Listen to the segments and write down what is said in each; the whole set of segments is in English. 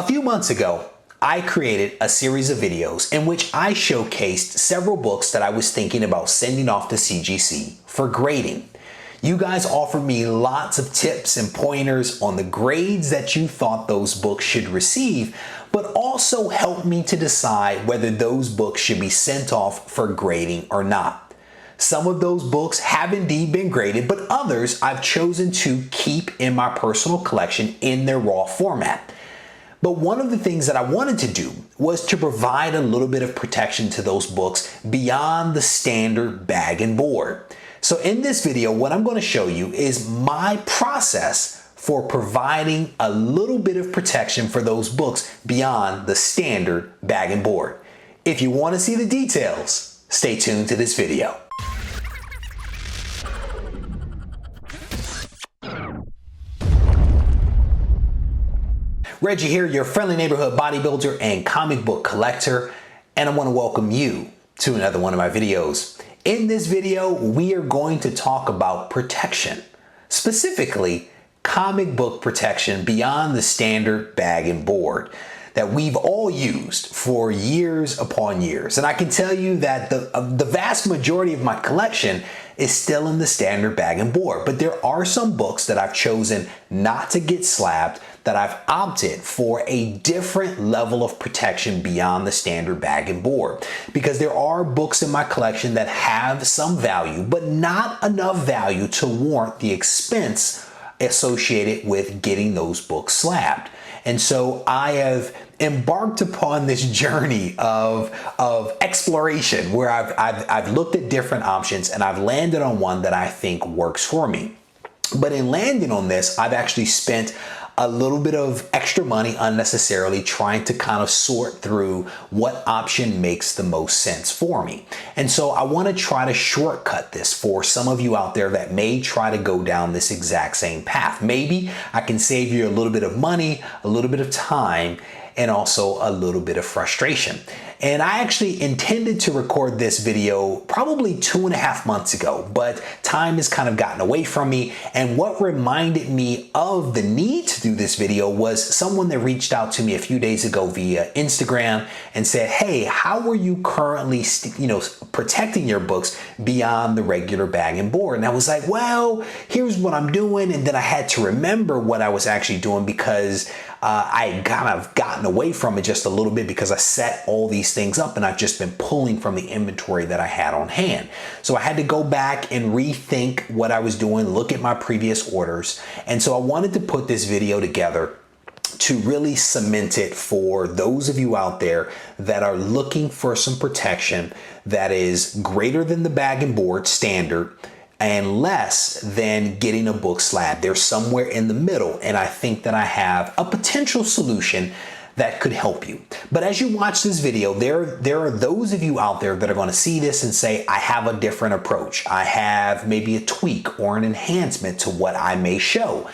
few months ago, I created a series of videos in which I showcased several books that I was thinking about sending off to CGC for grading. You guys offered me lots of tips and pointers on the grades that you thought those books should receive, but also helped me to decide whether those books should be sent off for grading or not. Some of those books have indeed been graded, but others I've chosen to keep in my personal collection in their raw format. But one of the things that I wanted to do was to provide a little bit of protection to those books beyond the standard bag and board. So in this video, what I'm going to show you is my process for providing a little bit of protection for those books beyond the standard bag and board. If you want to see the details, stay tuned to this video. Reggie here, your friendly neighborhood bodybuilder and comic book collector, and I want to welcome you to another one of my videos. In this video, we are going to talk about protection, specifically comic book protection beyond the standard bag and board that we've all used for years upon years. And I can tell you that the vast majority of my collection is still in the standard bag and board, but there are some books that I've chosen not to get slabbed, that I've opted for a different level of protection beyond the standard bag and board. Because there are books in my collection that have some value, but not enough value to warrant the expense associated with getting those books slabbed. And so I have embarked upon this journey of exploration where I've looked at different options and I've landed on one that I think works for me. But in landing on this, I've actually spent a little bit of extra money unnecessarily trying to kind of sort through what option makes the most sense for me. And so I want to try to shortcut this for some of you out there that may try to go down this exact same path. Maybe I can save you a little bit of money, a little bit of time, and also a little bit of frustration. And I actually intended to record this video probably 2.5 months ago, but time has kind of gotten away from me. And what reminded me of the need to do this video was someone that reached out to me a few days ago via Instagram and said, hey, how are you currently protecting your books beyond the regular bag and board? And I was like, well, here's what I'm doing. And then I had to remember what I was actually doing because I had kind of gotten away from it just a little bit because I set all these things up and I've just been pulling from the inventory that I had on hand. So I had to go back and rethink what I was doing, look at my previous orders. And so I wanted to put this video together to really cement it for those of you out there that are looking for some protection that is greater than the bag and board standard and less than getting a book slab. They're somewhere in the middle, and I think that I have a potential solution that could help you. But as you watch this video, there are those of you out there that are going to see this and say, I have a different approach. I have maybe a tweak or an enhancement to what I may show.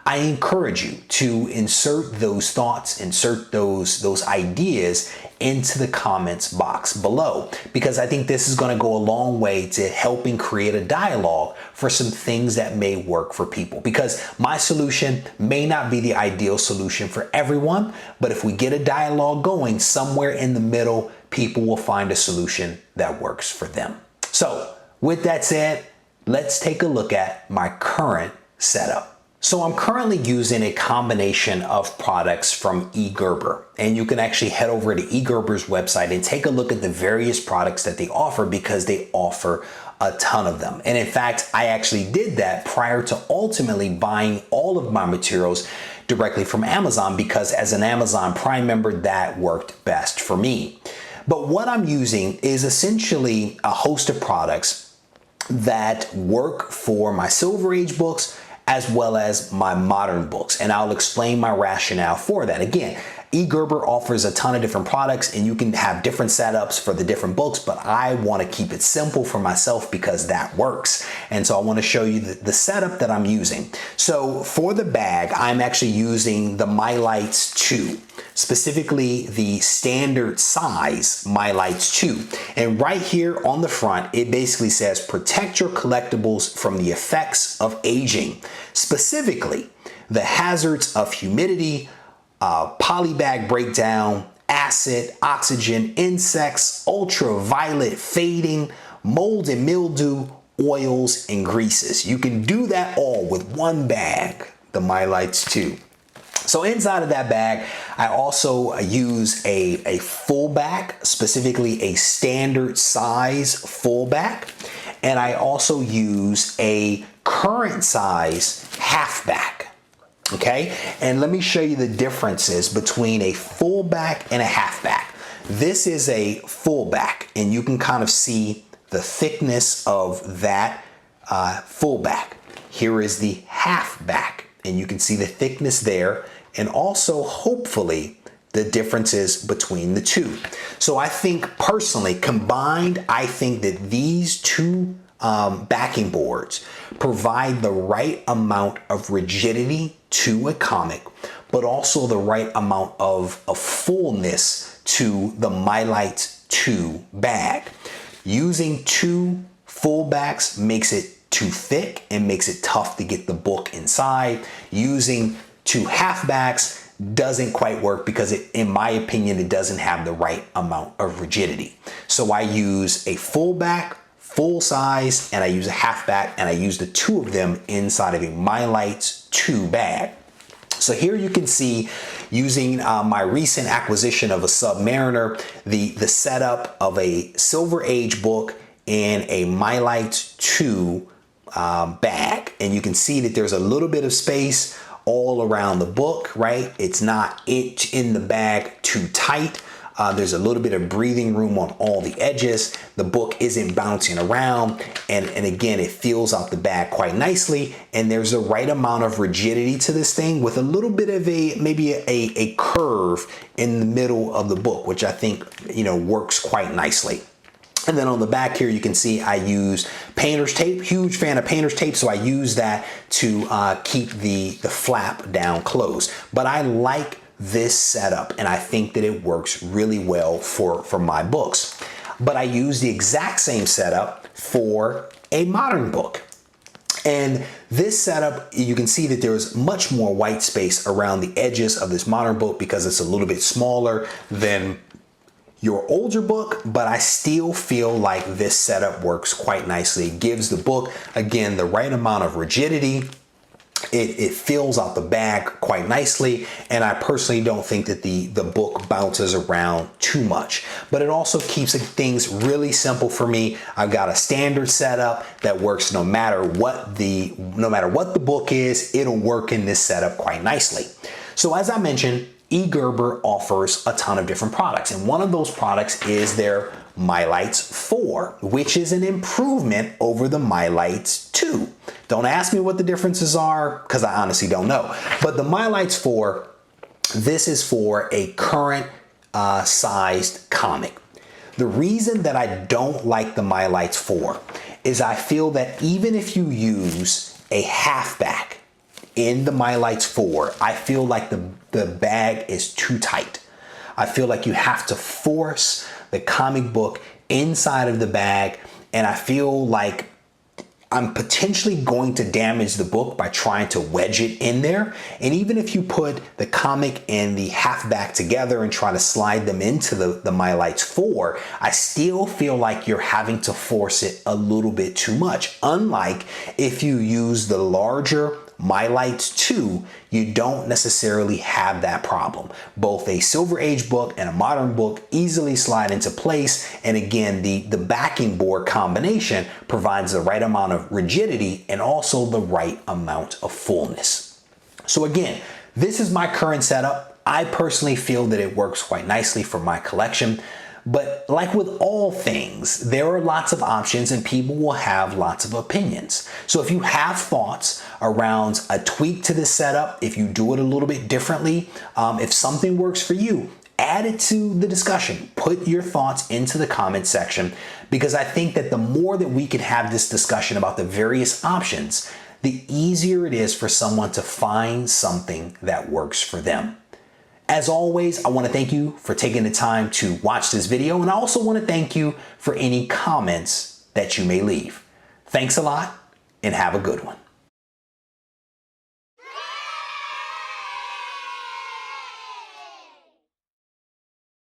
I encourage you to insert those thoughts, insert those ideas into the comments box below, because I think this is going to go a long way to helping create a dialogue for some things that may work for people. Because my solution may not be the ideal solution for everyone, but if we get a dialogue going somewhere in the middle, people will find a solution that works for them. So with that said, let's take a look at my current setup. So I'm currently using a combination of products from eGerber, and you can actually head over to eGerber's website and take a look at the various products that they offer because they offer a ton of them. And in fact, I actually did that prior to ultimately buying all of my materials directly from Amazon because as an Amazon Prime member, that worked best for me. But what I'm using is essentially a host of products that work for my Silver Age books as well as my modern books. And I'll explain my rationale for that. Again, eGerber offers a ton of different products and you can have different setups for the different books, but I want to keep it simple for myself because that works. And so I want to show you the setup that I'm using. So for the bag, I'm actually using the My Lights 2, specifically the standard size My Lights 2. And right here on the front, it basically says protect your collectibles from the effects of aging, specifically the hazards of humidity, polybag breakdown, acid, oxygen, insects, ultraviolet, fading, mold and mildew, oils, and greases. You can do that all with one bag, the MyLights 2. So inside of that bag, I also use a full back, specifically a standard size full back. And I also use a current size half back. Okay, and let me show you the differences between a full back and a half back. This is a full back, and you can kind of see the thickness of that full back. Here is the half back, and you can see the thickness there, and also hopefully the differences between the two. So I think personally combined, I think that these two backing boards provide the right amount of rigidity to a comic, but also the right amount of fullness to the MyLights 2 bag. Using two full backs makes it too thick and makes it tough to get the book inside. Using two half backs doesn't quite work because in my opinion, it doesn't have the right amount of rigidity. So I use a full back, full size, and I use a half back, and I use the two of them inside of a MyLights 2 bag. So here you can see, using my recent acquisition of a Submariner, the setup of a Silver Age book in a MyLights 2 bag. And you can see that there's a little bit of space all around the book, right? It's not in the bag too tight. There's a little bit of breathing room on all the edges. The book isn't bouncing around. And again, it fills out the bag quite nicely. And there's the right amount of rigidity to this thing with a little bit of maybe a curve in the middle of the book, which I think, works quite nicely. And then on the back here, you can see I use painter's tape, huge fan of painter's tape. So I use that to keep the flap down closed. But I like this setup, and I think that it works really well for my books. But I use the exact same setup for a modern book. And this setup, you can see that there's much more white space around the edges of this modern book because it's a little bit smaller than your older book, but I still feel like this setup works quite nicely. It gives the book, again, the right amount of rigidity. It fills out the bag quite nicely, and I personally don't think that the book bounces around too much. But it also keeps things really simple for me. I've got a standard setup that works no matter what the book is. It'll work in this setup quite nicely. So as I mentioned, eGerber offers a ton of different products, and one of those products is their MyLights 4, which is an improvement over the MyLights 2. Don't ask me what the differences are because I honestly don't know. But the MyLights 4, this is for a current sized comic. The reason that I don't like the MyLights 4 is I feel that even if you use a halfback in the MyLights 4, I feel like the bag is too tight. I feel like you have to force the comic book inside of the bag, and I feel like I'm potentially going to damage the book by trying to wedge it in there. And even if you put the comic and the halfback together and try to slide them into the MyLights 4, I still feel like you're having to force it a little bit too much. Unlike if you use the larger MyLights 2, you don't necessarily have that problem. Both a Silver Age book and a modern book easily slide into place. And again, the backing board combination provides the right amount of rigidity and also the right amount of fullness. So again, this is my current setup. I personally feel that it works quite nicely for my collection. But like with all things, there are lots of options and people will have lots of opinions. So if you have thoughts around a tweak to this setup, if you do it a little bit differently, if something works for you, add it to the discussion. Put your thoughts into the comment section, because I think that the more that we can have this discussion about the various options, the easier it is for someone to find something that works for them. As always, I want to thank you for taking the time to watch this video, and I also want to thank you for any comments that you may leave. Thanks a lot, and have a good one.